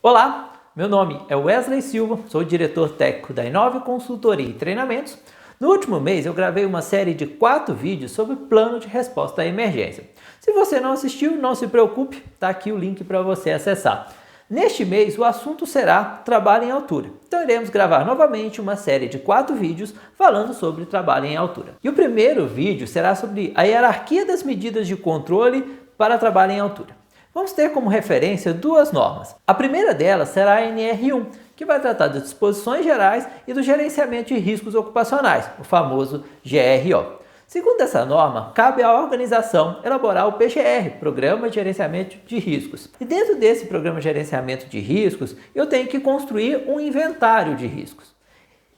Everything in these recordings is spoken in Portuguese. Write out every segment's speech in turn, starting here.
Olá, meu nome é Wesley Silva, sou diretor técnico da Inove Consultoria e Treinamentos. No último mês eu gravei uma série de 4 vídeos sobre plano de resposta à emergência. Se você não assistiu, não se preocupe, está aqui o link para você acessar. Neste mês o assunto será trabalho em altura, então iremos gravar novamente uma série de 4 vídeos falando sobre trabalho em altura. E o primeiro vídeo será sobre a hierarquia das medidas de controle para trabalho em altura. Vamos ter como referência duas normas. A primeira delas será a NR1, que vai tratar das disposições gerais e do gerenciamento de riscos ocupacionais, o famoso GRO. Segundo essa norma, cabe à organização elaborar o PGR, Programa de Gerenciamento de Riscos. E dentro desse Programa de Gerenciamento de Riscos, eu tenho que construir um inventário de riscos.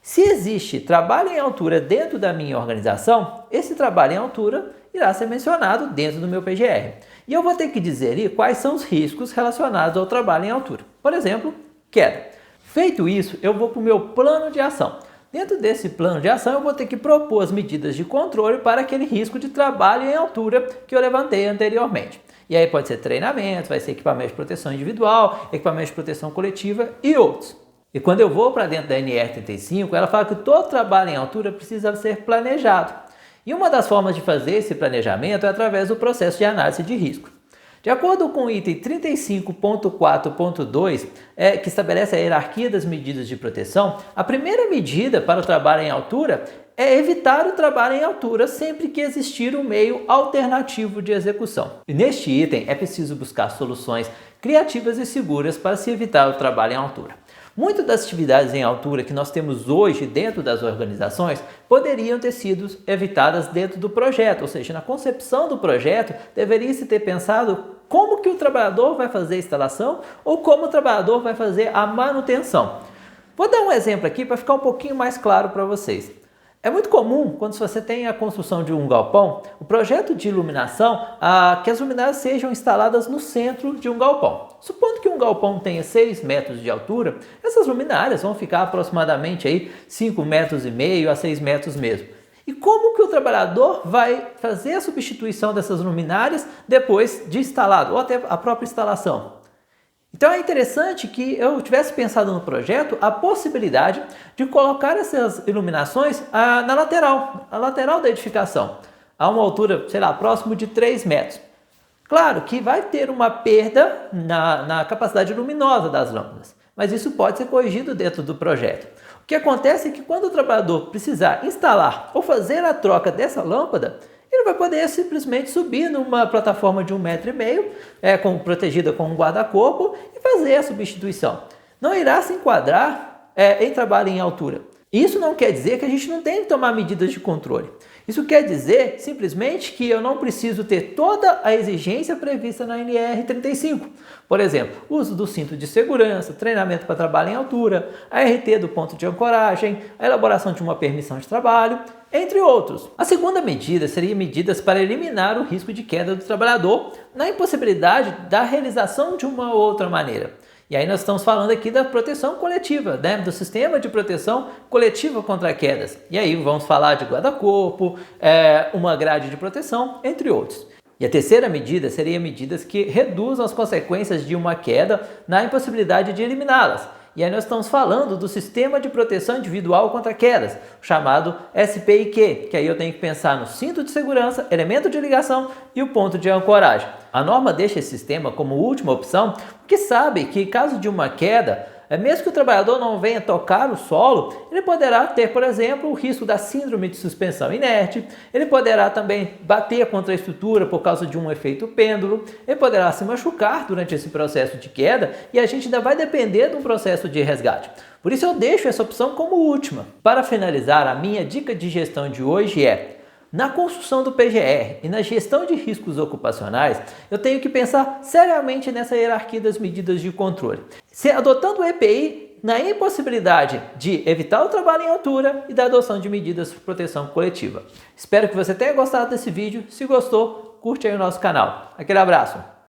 Se existe trabalho em altura dentro da minha organização, esse trabalho em altura irá ser mencionado dentro do meu PGR. E eu vou ter que dizer ali quais são os riscos relacionados ao trabalho em altura. Por exemplo, queda. Feito isso, eu vou para o meu plano de ação. Dentro desse plano de ação, eu vou ter que propor as medidas de controle para aquele risco de trabalho em altura que eu levantei anteriormente. E aí pode ser treinamento, vai ser equipamento de proteção individual, equipamento de proteção coletiva e outros. E quando eu vou para dentro da NR35, ela fala que todo trabalho em altura precisa ser planejado. E uma das formas de fazer esse planejamento é através do processo de análise de risco. De acordo com o item 35.4.2, que estabelece a hierarquia das medidas de proteção, a primeira medida para o trabalho em altura é evitar o trabalho em altura sempre que existir um meio alternativo de execução. E neste item é preciso buscar soluções criativas e seguras para se evitar o trabalho em altura. Muitas das atividades em altura que nós temos hoje dentro das organizações poderiam ter sido evitadas dentro do projeto, ou seja, na concepção do projeto deveria se ter pensado como que o trabalhador vai fazer a instalação ou como o trabalhador vai fazer a manutenção. Vou dar um exemplo aqui para ficar um pouquinho mais claro para vocês. É muito comum, quando você tem a construção de um galpão, o projeto de iluminação, que as luminárias sejam instaladas no centro de um galpão. Supondo que um galpão tenha 6 metros de altura, essas luminárias vão ficar aproximadamente aí 5,5 metros a 6 metros mesmo. E como que o trabalhador vai fazer a substituição dessas luminárias depois de instalado, ou até a própria instalação? Então é interessante que eu tivesse pensado no projeto a possibilidade de colocar essas iluminações na lateral, a lateral da edificação, a uma altura, sei lá, próximo de 3 metros. Claro que vai ter uma perda na capacidade luminosa das lâmpadas, mas isso pode ser corrigido dentro do projeto. O que acontece é que quando o trabalhador precisar instalar ou fazer a troca dessa lâmpada, ele vai poder simplesmente subir numa plataforma de 1,5 metro, protegida com um guarda-corpo, e fazer a substituição. Não irá se enquadrar em trabalho em altura. Isso não quer dizer que a gente não tem que tomar medidas de controle. Isso quer dizer simplesmente que eu não preciso ter toda a exigência prevista na NR35. Por exemplo, uso do cinto de segurança, treinamento para trabalho em altura, a RT do ponto de ancoragem, a elaboração de uma permissão de trabalho, entre outros. A segunda medida seria medidas para eliminar o risco de queda do trabalhador na impossibilidade da realização de uma outra maneira. E aí nós estamos falando aqui da proteção coletiva, do sistema de proteção coletiva contra quedas. E aí vamos falar de guarda-corpo, uma grade de proteção, entre outros. E a terceira medida seria medidas que reduzam as consequências de uma queda na impossibilidade de eliminá-las. E aí nós estamos falando do Sistema de Proteção Individual contra Quedas, chamado SPIQ, que aí eu tenho que pensar no cinto de segurança, elemento de ligação e o ponto de ancoragem. A norma deixa esse sistema como última opção, porque sabe que em caso de uma queda, mesmo que o trabalhador não venha tocar o solo, ele poderá ter, por exemplo, o risco da síndrome de suspensão inerte, ele poderá também bater contra a estrutura por causa de um efeito pêndulo, ele poderá se machucar durante esse processo de queda e a gente ainda vai depender de um processo de resgate. Por isso eu deixo essa opção como última. Para finalizar, a minha dica de gestão de hoje é: na construção do PGR e na gestão de riscos ocupacionais, eu tenho que pensar seriamente nessa hierarquia das medidas de controle. Adotando o EPI na impossibilidade de evitar o trabalho em altura e da adoção de medidas de proteção coletiva. Espero que você tenha gostado desse vídeo. Se gostou, curte aí o nosso canal. Aquele abraço!